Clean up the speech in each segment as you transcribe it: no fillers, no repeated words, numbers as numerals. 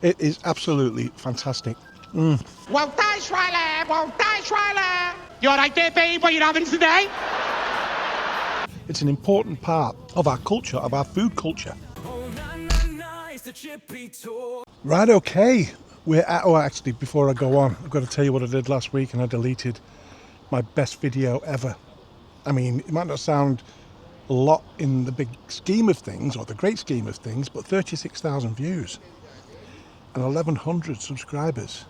It is absolutely fantastic. Well, thanks, Riley. Well, thanks, Riley. You all right there, babe? What you having today? It's an important part of our culture, of our food culture. It's the Chippy Tour. Right, okay. We're at, oh, actually, before I go on, I've got to tell you what I did last week, and I deleted my best video ever. I mean, it might not sound a lot in the big scheme of things, or the great scheme of things, but 36,000 views and 1,100 subscribers.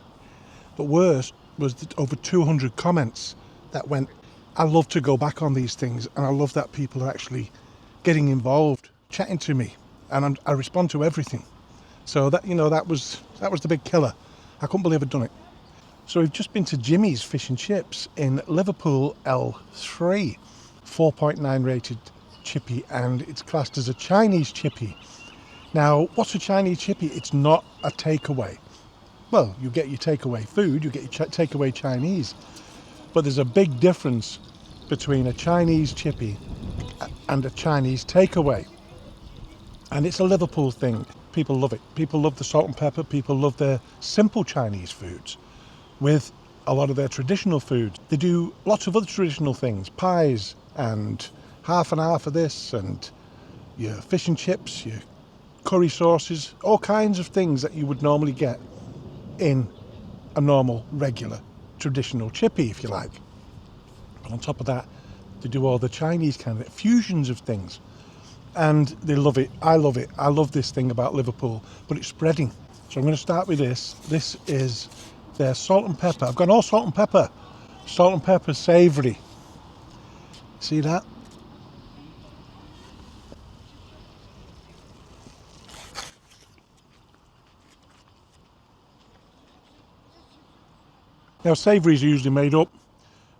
But worse was that over 200 comments that went, I love to go back on these things, and I love that people are actually getting involved, chatting to me, and I respond to everything. So that, you know, that was the big killer. I couldn't believe I'd done it. So we've just been to Jimmy's Fish and Chips in Liverpool L3, 4.9 rated chippy, and it's classed as a Chinese chippy. Now, what's a Chinese chippy? It's not a takeaway. Well, you get your takeaway food, you get your takeaway Chinese, but there's a big difference between a Chinese chippy and a Chinese takeaway. And it's a Liverpool thing. People love it. People love the salt and pepper. People love their simple Chinese foods with a lot of their traditional foods. They do lots of other traditional things, pies and half and half of this, and your fish and chips, your curry sauces, all kinds of things that you would normally get in a normal, regular, traditional chippy, if you like. But on top of that, they do all the Chinese kind of fusions of things. And they love it. I love it. I love this thing about Liverpool, but it's spreading. So I'm going to start with this. This is their salt and pepper. I've gone all salt and pepper. Salt and pepper savoury. See that? Now, savouries are usually made up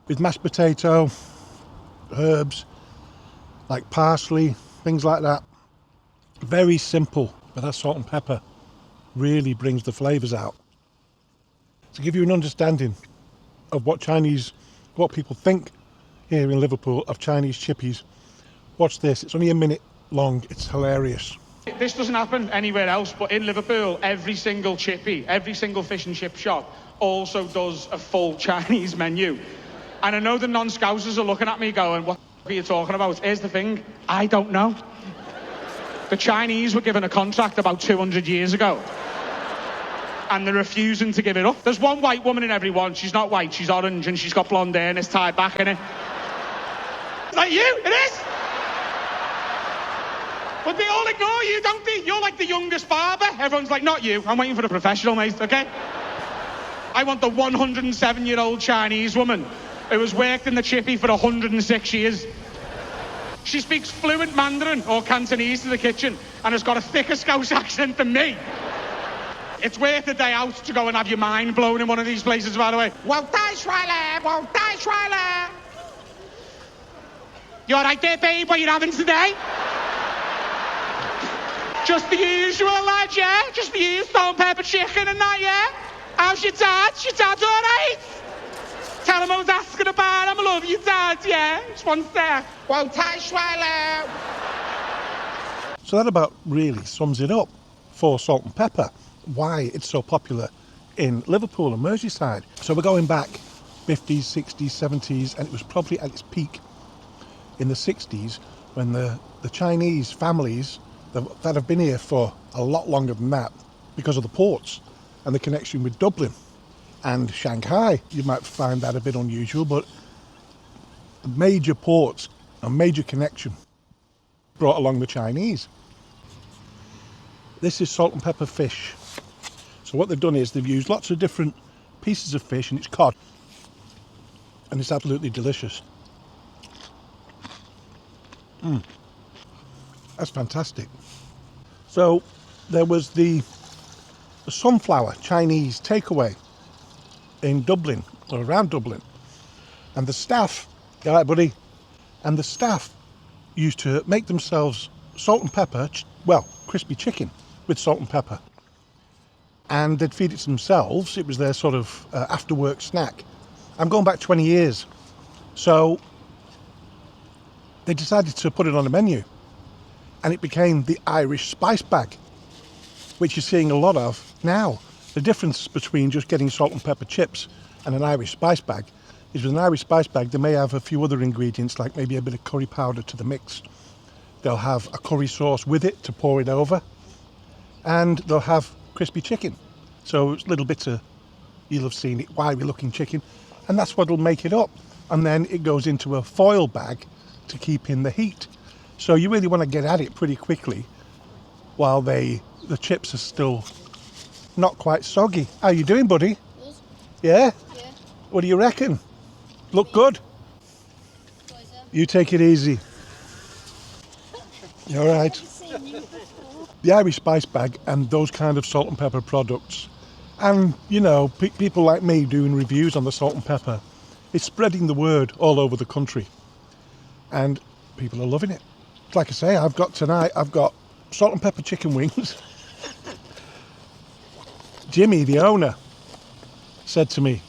with mashed potato, herbs like parsley, things like that. Very simple, but that salt and pepper really brings the flavours out. To give you an understanding of what people think here in Liverpool of Chinese chippies, watch this. It's only a minute long. It's hilarious. This doesn't happen anywhere else, but in Liverpool, every single chippy, every single fish and chip shop also does a full Chinese menu. And I know the non-scousers are looking at me going, what are you talking about? Here's the thing, I don't know. The Chinese were given a contract about 200 years ago, and they're refusing to give it up. There's one white woman in every one. She's not white, she's orange, and she's got blonde hair and it's tied back in it. Is that you? It is? But they all ignore you, don't they? You're like the youngest barber. Everyone's like, not you. I'm waiting for the professional, mate, okay? I want the 107-year-old Chinese woman who has worked in the chippy for 106 years. She speaks fluent Mandarin or Cantonese to the kitchen and has got a thicker Scouse accent than me. It's worth a day out to go and have your mind blown in one of these places, by the way. Well, thanks, Riley. Well, thanks, Riley. You all right there, babe? What you having today? Just the usual, lad, yeah? Just the usual salt and pepper chicken and that, yeah? How's your dad? Your dad's all right? Tell him I was asking about him. I love your dad, yeah? Just one sec. Well, thanks, Riley. So that about really sums it up for salt and pepper, why it's so popular in Liverpool and Merseyside. So we're going back 50s, 60s, 70s, and it was probably at its peak in the 60s when the Chinese families that have been here for a lot longer than that because of the ports and the connection with Dublin and Shanghai. You might find that a bit unusual, but major ports, a major connection brought along the Chinese. This is salt and pepper fish. So what they've done is they've used lots of different pieces of fish, and it's cod, and it's absolutely delicious. That's fantastic. So there was the sunflower Chinese takeaway in Dublin, or around Dublin, and the staff, all right, buddy, and the staff used to make themselves salt and pepper, crispy chicken with salt and pepper, and they'd feed it to themselves. It was their sort of after work snack. I'm going back 20 years, so they decided to put it on the menu, and it became the Irish spice bag, which you're seeing a lot of Now, the difference between just getting salt and pepper chips and an Irish spice bag is with an Irish spice bag, they may have a few other ingredients, like maybe a bit of curry powder to the mix. They'll have a curry sauce with it to pour it over, and they'll have crispy chicken. So it's little bits of, you'll have seen it, wiry looking chicken, and that's what'll make it up. And then it goes into a foil bag to keep in the heat. So you really want to get at it pretty quickly while the chips are still not quite soggy. How you doing, buddy? Good. Yeah? Yeah. What do you reckon? Look good? What is it? You take it easy. You all right? Seen you before. The Irish spice bag and those kind of salt and pepper products, and you know, people like me doing reviews on the salt and pepper, it's spreading the word all over the country, and people are loving it. Like I say, I've got salt and pepper chicken wings. Jimmy, the owner, said to me,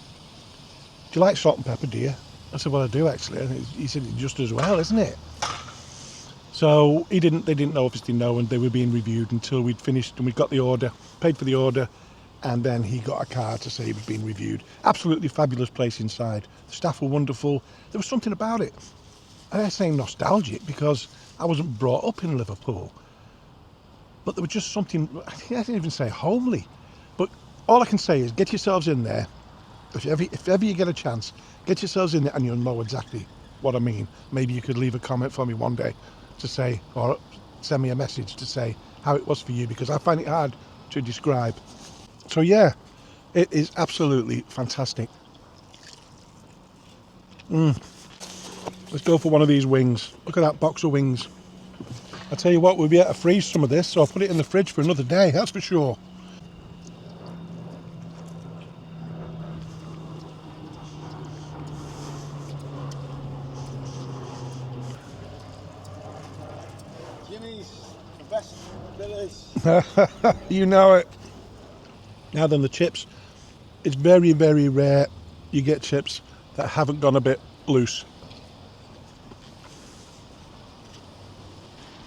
"Do you like salt and pepper, dear?" I said, "Well, I do actually." And he said, "It's just as well, isn't it?" So they didn't obviously know, and they were being reviewed until we'd finished and we got the order, paid for the order, and then he got a card to say he was being reviewed. Absolutely fabulous place inside. The staff were wonderful. There was something about it. And I say nostalgic because I wasn't brought up in Liverpool, but there was just something, I didn't even say homely, but all I can say is get yourselves in there. If ever you get a chance, get yourselves in there and you'll know exactly what I mean. Maybe you could leave a comment for me one day to say, or send me a message to say how it was for you, because I find it hard to describe. So yeah, it is absolutely fantastic. Let's go for one of these wings. Look at that box of wings. I tell you what, we'll be able to freeze some of this, so I'll put it in the fridge for another day, that's for sure. Jimmy's, the best Billy's. You know it. Now then, the chips. It's very, very rare you get chips that haven't gone a bit loose.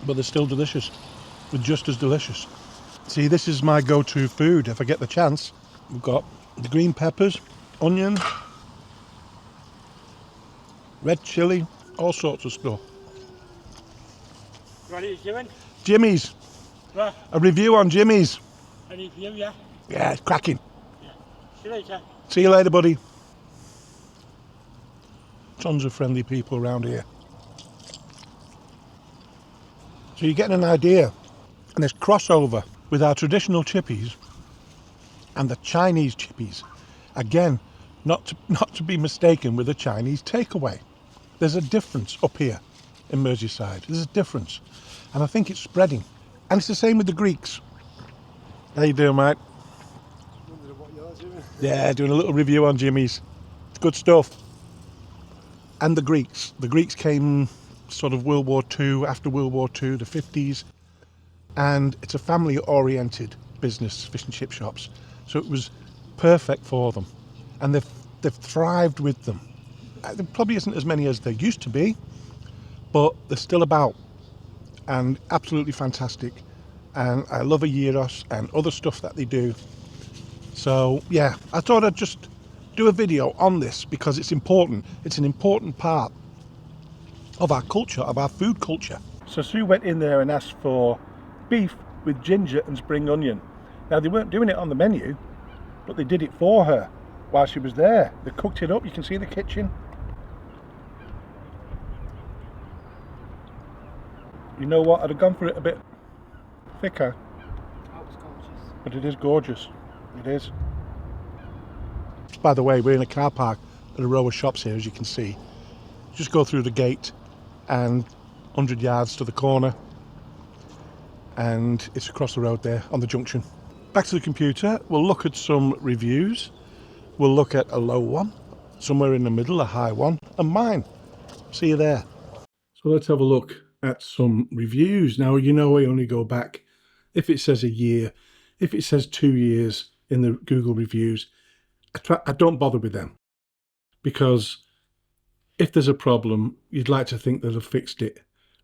But they're still delicious. They're just as delicious. See, this is my go-to food if I get the chance. We've got the green peppers, onion, red chilli, all sorts of stuff. What are you doing? Jimmy's. What? A review on Jimmy's. Any view, yeah? Yeah, it's cracking. See you later. See you later, buddy. Tons of friendly people around here. So you're getting an idea, and there's crossover with our traditional chippies and the Chinese chippies. Again, not to be mistaken with the Chinese takeaway. There's a difference up here in Merseyside. There's a difference, and I think it's spreading. And it's the same with the Greeks. How you doing, mate? Wondering what you're doing. Yeah, doing a little review on Jimmy's. It's good stuff. And the Greeks. The Greeks came sort of World War II, after World War II, the 50s. And it's a family-oriented business, fish and chip shops. So it was perfect for them. And they've thrived with them. There probably isn't as many as there used to be, but they're still about. And absolutely fantastic. And I love a gyros and other stuff that they do. So yeah, I thought I'd just do a video on this because it's important. It's an important part of our culture, of our food culture. So Sue went in there and asked for beef with ginger and spring onion. Now they weren't doing it on the menu, but they did it for her while she was there. They cooked it up. You can see the kitchen. You know what? I'd have gone for it a bit thicker. That was gorgeous. But it is gorgeous. It is. By the way, we're in a car park at a row of shops here, as you can see. Just go through the gate and 100 yards to the corner, and it's across the road there on the junction. Back to the computer, we'll look at some reviews. We'll look at a low one, somewhere in the middle, a high one, and mine. See you there. So let's have a look at some reviews. Now, you know, I only go back if it says a year, if it says 2 years in the Google reviews. I don't bother with them, because if there's a problem, you'd like to think they'll have fixed it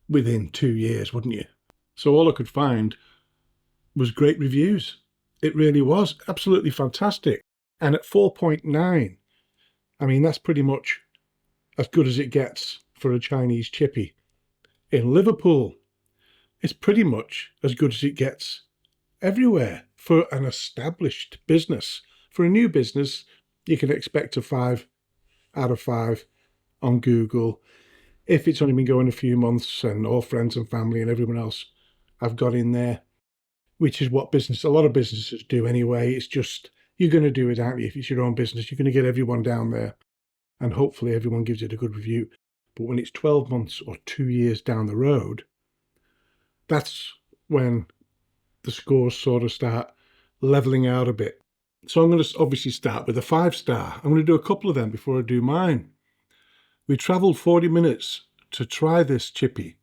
within 2 years, wouldn't you? So all I could find was great reviews. It really was absolutely fantastic. And at 4.9, I mean, that's pretty much as good as it gets for a Chinese chippy. In Liverpool, it's pretty much as good as it gets everywhere for an established business. For a new business, you can expect a 5 out of 5 on Google. If it's only been going a few months and all friends and family and everyone else I've got in there, which is what a lot of businesses do anyway. It's just, you're going to do it, aren't you? If it's your own business, you're going to get everyone down there and hopefully everyone gives it a good review. But when it's 12 months or 2 years down the road, that's when the scores sort of start leveling out a bit. So I'm going to obviously start with a 5-star. I'm going to do a couple of them before I do mine. We travelled 40 minutes to try this chippy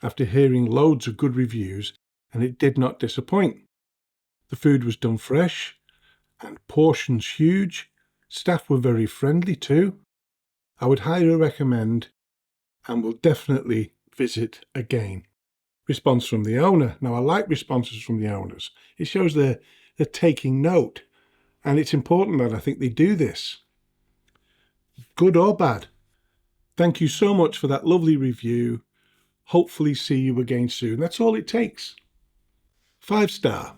after hearing loads of good reviews, and it did not disappoint. The food was done fresh and portions huge. Staff were very friendly too. I would highly recommend and will definitely visit again. Response from the owner. Now, I like responses from the owners. It shows they're taking note, and it's important that I think they do this, good or bad. Thank you so much for that lovely review. Hopefully see you again soon. That's all it takes. 5-star.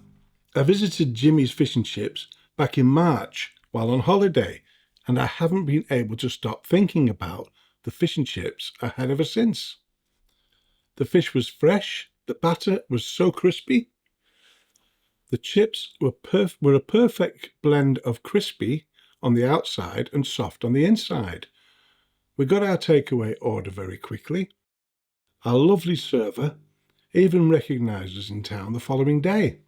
I visited Jimmy's Fish and Chips back in March while on holiday, and I haven't been able to stop thinking about the fish and chips I had ever since. The fish was fresh, the batter was so crispy. The chips were a perfect blend of crispy on the outside and soft on the inside. We got our takeaway order very quickly. Our lovely server even recognised us in town the following day.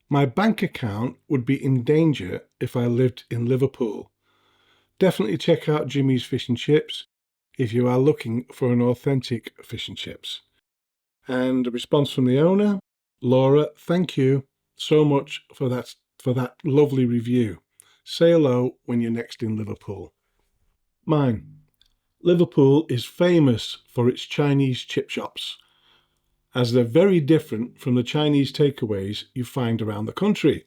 My bank account would be in danger if I lived in Liverpool. Definitely check out Jimmy's Fish and Chips if you are looking for an authentic fish and chips. And a response from the owner, Laura, thank you so much for that lovely review. Say hello when you're next in Liverpool. Mine. Liverpool is famous for its Chinese chip shops, as they're very different from the Chinese takeaways you find around the country.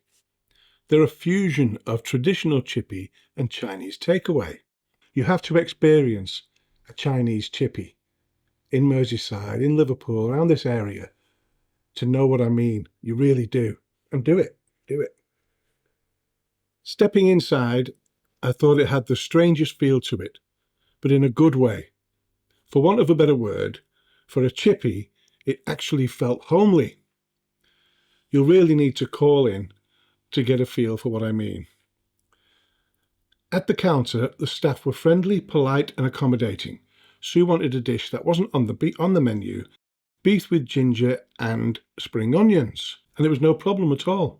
They're a fusion of traditional chippy and Chinese takeaway. You have to experience a Chinese chippy in Merseyside, in Liverpool, around this area, to know what I mean. You really do. And do it. Do it. Stepping inside, I thought it had the strangest feel to it, but in a good way. For want of a better word, for a chippy, it actually felt homely. You'll really need to call in to get a feel for what I mean. At the counter, the staff were friendly, polite and accommodating. Sue wanted a dish that wasn't on the menu, beef with ginger and spring onions, and there was no problem at all.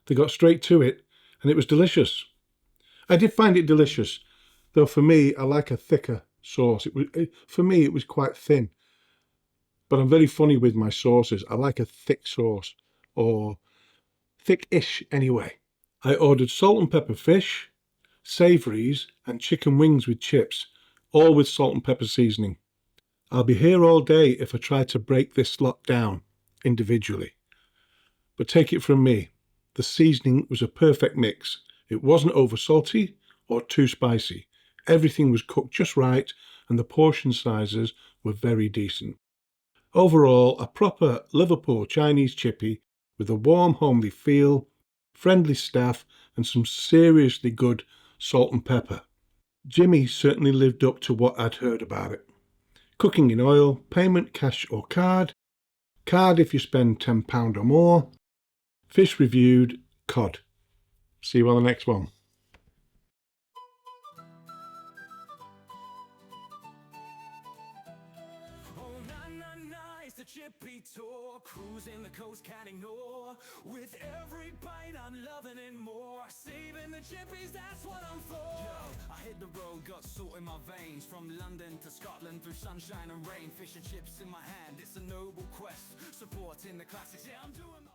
They got straight to it, and it was delicious. I did find it delicious, though for me, I like a thicker sauce. For me, it was quite thin. But I'm very funny with my sauces. I like a thick sauce, or thick-ish anyway. I ordered salt and pepper fish, savouries and chicken wings with chips, all with salt and pepper seasoning. I'll be here all day if I try to break this lot down individually. But take it from me, the seasoning was a perfect mix. It wasn't over salty or too spicy. Everything was cooked just right and the portion sizes were very decent. Overall, a proper Liverpool Chinese chippy with a warm, homely feel, friendly staff and some seriously good salt and pepper. Jimmy certainly lived up to what I'd heard about it. Cooking in oil, payment cash or card. Card if you spend £10 or more. Fish reviewed, cod. See you on the next one. Oh, na na na, it's the Chippy Tour. Cruising the coast, can't ignore. With every bite, I'm loving it more. Saving the chippies, that's what I'm for. Yo, I hit the road, got salt in my veins. From London to Scotland, through sunshine and rain. Fish and chips in my hand, it's a noble quest. Supporting the classics, yeah, I'm doing my